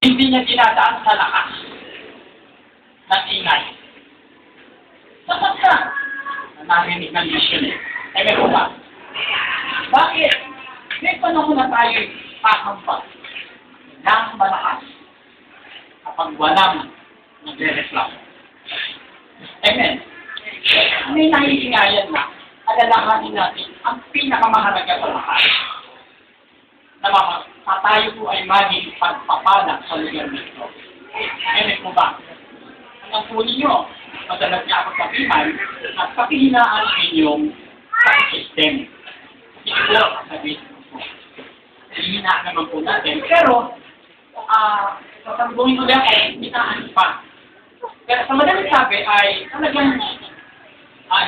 Hindi niya dinadaan sa lakas ng ingay. Sapat ka na narinig ng mission eh. Meron ba? Bakit? May panahon na tayo kakampat ng malakas kapag walang nagre-reklamo. Amen. May naiingayan na alalahanin natin ang pinakamahalaga sa lahat. Na tayo po ay maging pagpapala sa lugar nito. Amen po ba? Ang po ninyo, madalas niya ako sabihan at pakihinaan ang inyong system. Sige po, sabihin po. Hihinaan naman po natin. Pero, sasabuhin ko lang ay hinaan pa. Pero sa madaling sabi ay talagang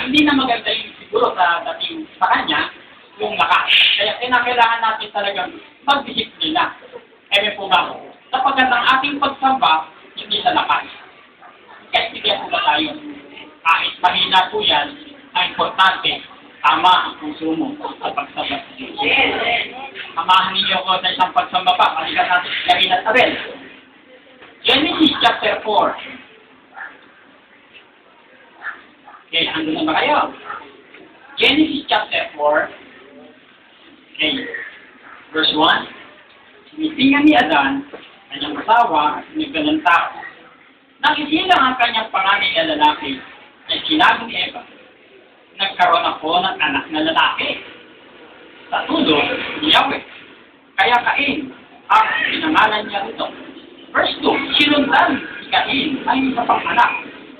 hindi na maganda yung siguro sa dating sa kanya yung lakas. Kaya kinakailangan natin talagang magdisiplina. Amen po ba? Sapagkat ang ating pagsamba, hindi sa lakas. Kahit bigyan po ba tayo? Kahit mahina po yan, ang importante, tama ang puso mo sa pagsamba sa Diyos. Samahan ninyo ko sa isang pagsamba pa. Kalikan natin lagin at tabel. Genesis chapter 4. Okay, hanggang na ba kayo? Genesis chapter 4. Okay, verse 1. Sinitingan ni Adan, kanyang asawa, at sinigdan ng tao. Nang isilang ang kanyang panganay na lalaki, ay sinabi ni Eva, nagkaroon ako ng anak na lalaki. Sa tulo ni Yahweh. Kaya Cain, ang pinangalan niya rito. Verse 2, sinundan si Cain ang isa pang anak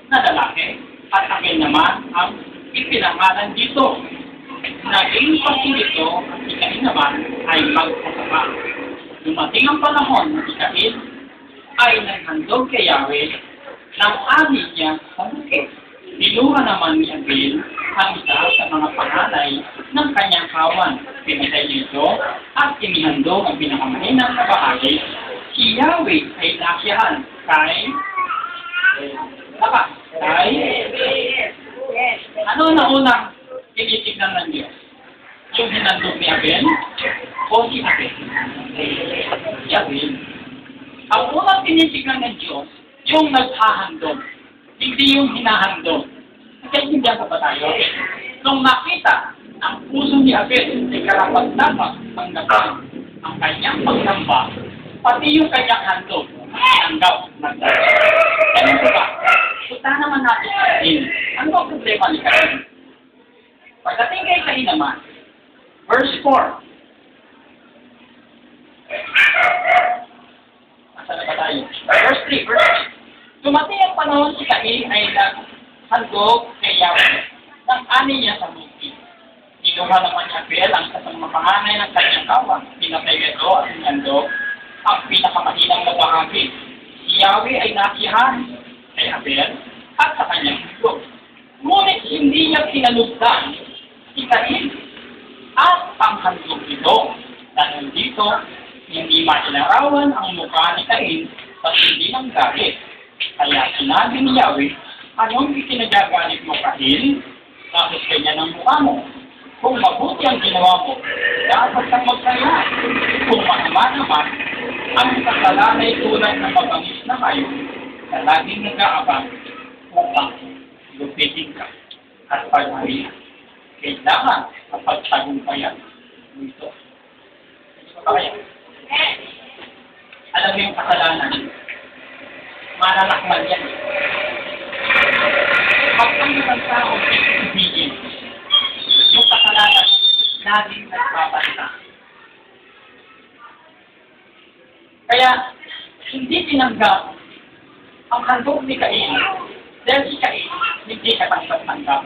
na lalaki. At akin naman ang ipinangalan dito. Naging pasilito at si Cain naman ay magpasama. Dumating ang panahon na si Cain ay naghandog kay Yahweh ng ani niya sa bukid. Niluha naman ni Abel ang isa sa mga panganay ng kanyang kawan. Pinatay niya ito at inihandog ang pinakamahinang na bahagi. Si Yahweh ay nasiyahan kay ano na unang tinitignan ng Diyos? Yung hinandog ni Abel o si Abel? Si Abel. Ang unang tinitignan ng Diyos, yung naghahandog, hindi yung hinahandog. Kasi hindi ka ba tayo? Nung nakita ang puso ni Abel ay karapat-dapat tanggapin ang kanyang pagsamba, pati yung kanyang handog, tinanggap. Ano po ba? Punta naman natin sa Cain. Ano ba problema ni Cain? Pagdating kay Cain naman, verse 4. Asa na ba tayo? Verse 3. Dumating ang panahon si Cain ay naghandog kay Yahweh ng ani niya sa bukid. Kinuha naman ni Abel ang sa mga panganay ng kanyang kawan. Pinatay ito at hinandog ang pinakamahinang na bahagi. Si Yahweh ay nasiyahan kay Abel at sa kanyang handog. Ngunit hindi niya pinalugdan si Cain at ang handog nito. Dahil dito, hindi mailarawan ang mukha ni Cain sa hindi ng galit. Kaya sinabi ni Yahweh, anong ikinagagalit mo, Cain? Bakit ganyan ang mukha mo? Kung mabuti ang ginawa mo, dapat kang magkaya. Kung masama naman, ang kasalanan ay tulad ng mabangis na kayo na laging nag-aabang upang lupitin ka at pagmarihan. Kailangan kapag tagumpayan mo ito. Hindi ko pa kaya? Alam mo yung kasalanan, malalakman yan. Pag ang isang tao ibigin, yung kasalanan, laging nagpapalita. Kaya, hindi tinanggap ang handog ni Cain, dahil si Cain, hindi ka tanggap.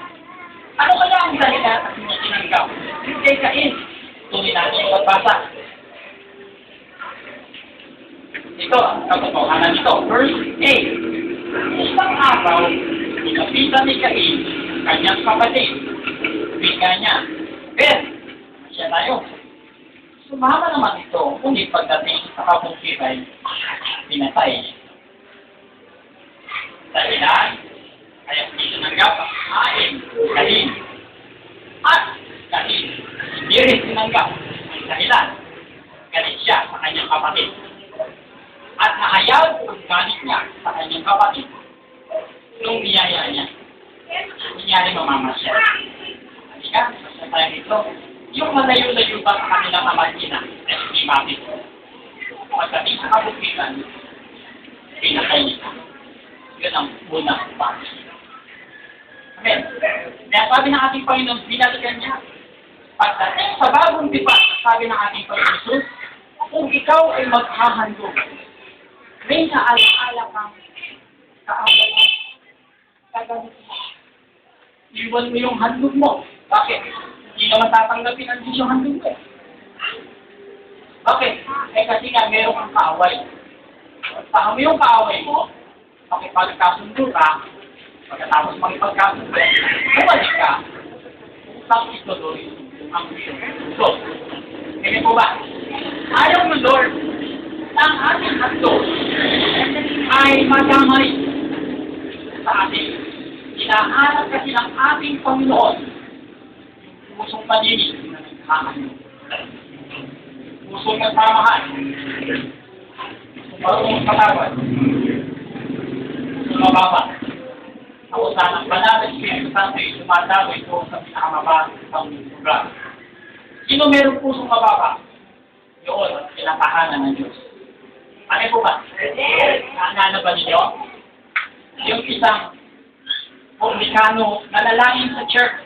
Ano kaya ang dahilan at hindi tinanggap? Hindi Cain. Tuloy natin yung pagbasa. Ito, ang katotohanan nito. Verse 8. Isang araw, inapitan ni Cain, kanyang kapatid. Bika niya, Ben, siya tayo. Sumama naman ito, ngunit pagdating sa kabukiran, pinatay. Dahilan, kaya hindi tinanggap ang Cain. At Cain, hindi rin tinanggap ang dahilan. Galit siya sa kanyang kapatid. at nahayag ang galit niya sa kanyang kapatid nung niyaya niya. Kunyari mamamasya. Halika, masya tayo dito. Yung malayo-layo ba sa kanilang amalina na hindi mapit? Pagdating sa kabutikan, pinatay niya. Yun ang unang pangit. Amen. Kaya sabi ng ating Panginoon, binalikan niya. Pagdating sa bagong tipa, sabi ng ating Panginoon Jesus, kung ikaw ay maghahandog, may naalaala kang kaaway mo. Kaganit mo. Iwan mo yung handog mo. Bakit? Hindi naman tatanggapin ang Diyos yung handog mo. Bakit? Eh kasi nga meron kang kaaway. Pagtahan mo yung kaaway mo, makipagkasundo ka, pagkatapos makipagkasundo, bumalik ka, upang ituloy ang iyong gusto. Kaya po ba? Ayaw mo, Lord, ang ating handog ay madamay sa ating. Hinahanap kasi ng ating Panginoon yung pusong paninig na naghahanap. Pusong nagmamahal. Marunong patawad. Sumababa. Ako sana ang banal na Espiritu Santo ay sumadagoy ito sa pinakamabasang lugar. Sino merong pusong mababa? Yun, kinatahanan ng Diyos. Ano po ba? Naalala ba ninyo? Yung isang publikano na lalangin sa church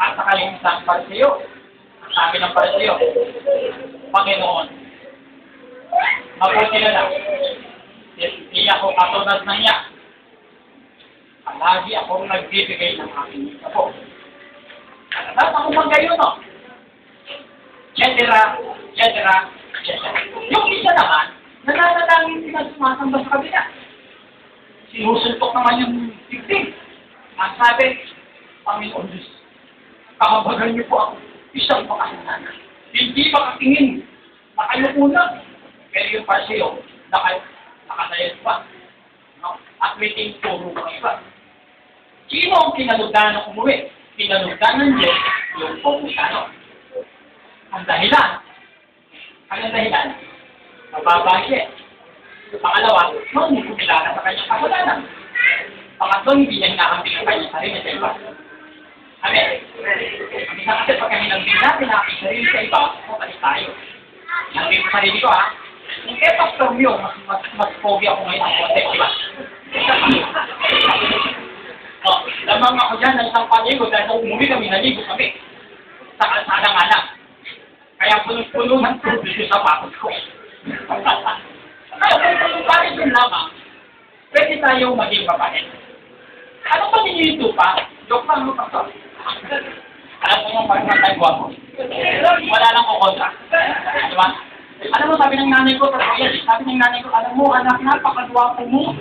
at saka yung isang pariseo. Sabi ng pariseo, Panginoon, mabuti na lang. Hindi ako katulad na niya. Palagi akong nagbibigay ng aking apo. Dapat ako magayon, no? Etc. Yung isa naman, nananalangin sila sumasamba sa kabila. Sinusuntok naman yung tigtig. Ang sabi, Panginoon Diyos, kakabagal niyo po ako, isang pakasanan. Hindi makatingin, nakayuko na. Pero yung parseo, nakasayad pa. No? At may tingturo ng iba. Sino ang kinalugan ng umuwi? Kinalugan ng Diyos, yung publikano. Ang dahilan, mababa siya. Pangalawa, noon hindi kumilala sa kanyang kasalanan. Pangatlo, hindi niya hinahambing ang kanyang sarili sa iba. Amen. Ang isang kasi pag hinambing natin ang aking sarili sa iba, papalit tayo. Hinambing ko sarili ko, ha? Kung kaya Pastor Mio, mas pogi ako ngayon ang kontek, di ba? Lamang ako dyan ng isang panigo dahil nung umuwi kami, naligo kami. Sa kalsada nga lang. Kaya puno ng tubig yung sapatos ko. Kaya kung pares yun lamang, pwede tayong maging mabait. Ano ba ninyo ito pa? Joke lang mo pa to. Alam mo yung parang nagwa ko. Wala lang ko kontra. Diba? Alam mo, sabi ng nanay ko, sabi ng nanay ko, alam mo, anak, napakagwapo mo.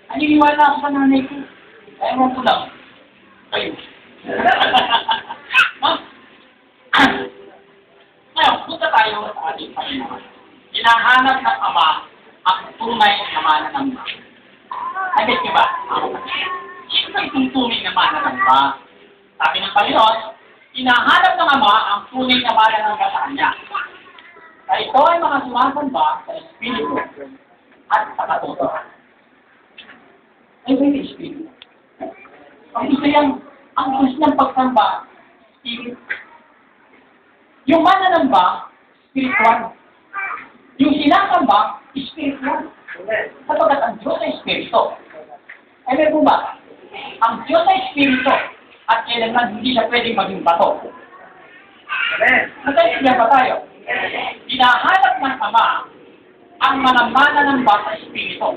Naniniwala ako sa nanay ko. Ewan ko lang. Kayo. Ngayon, punta tayo sa ating Panginoon. Hinahanap ng Ama ang tunay na mananamba. Sabi niyo ba? Sino ba itong tunay na mananamba? Sabi ng Panginoon, hinahanap ng Ama ang tunay na mananamba sa Kanya. Kaya ito ay mga sumasamba sa Espiritu at sa katotohanan. Ay, may Espiritu. Ang gusto niyang pagsamba, Spirit. Yung mananamba, spiritual. Yung sinasamba, spiritual. Sapagkat ang Diyos ay Espiritu. Ay, may po ba? Ang Diyos ay Espiritu at kailangan hindi siya pwedeng maging bato. Nagkaintindihan ba tayo? Hinahanap ng Ama ang mga mananamba sa Espiritu.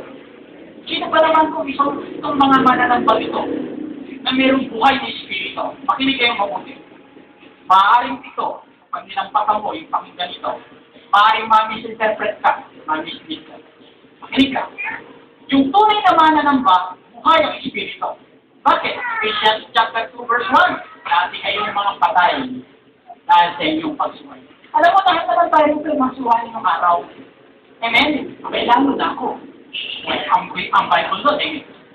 Sino pa naman kung itong mga mananamba ito na mayroong buhay na Espiritu? Makinig kayong mabuti. Maaaring ito, pag ninampatan mo yung pakinggan ito, maaaring ma-misinterpret ka, ma-mislead ka. Makinig ka. Yung tunay na mananamba, buhay ang Espiritu. Bakit? Ephesians chapter 2 verse 1. Dati kayong mga patay dahil sa inyong pagsuway. Alam mo, lahat naman tayo ito masuway ng araw. Amen? Kailangan na ako. Ang Bible doon,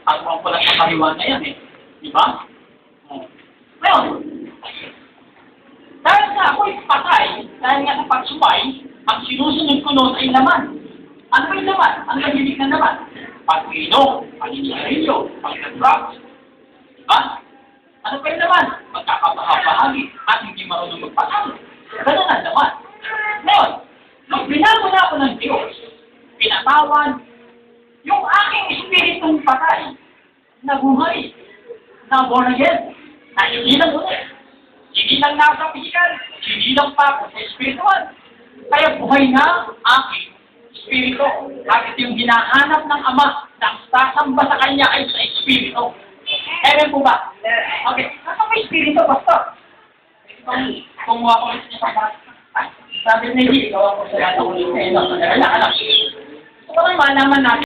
pagpapang ko lang sa pariwan na yan, Di ba? Ngayon, dahil nga ako'y patay, dahil nga sa pagsuway, ang sinusunod ko noon ay laman. Ano ba yung naman? Ano ba hilig na naman? Pag-inom, pag-inigarilyo, pag-drugs. Diba? Ano pa yung naman? Magkakabahagi at hindi marunong magpasal. Ganun ang naman. Ngayon, nung binago na ako ng Diyos, pinatawan, yung aking espiritong patay, nabuhay, na born again, na hindi lang ulit. Hindi lang nasa physical, hindi lang pa ako sa spiritual. Kaya buhay na aking espiritu. Bakit yung hinahanap ng Ama na sasamba sa Kanya ay sa espiritu? Ewan po ba? Okay, nasa may espiritu, pastor? Kung mo ako ulit niya sa bata. Sabi niya, hindi, ikaw ako sa lahat ulit sa ino. Anak. Gusto ko lang malaman natin.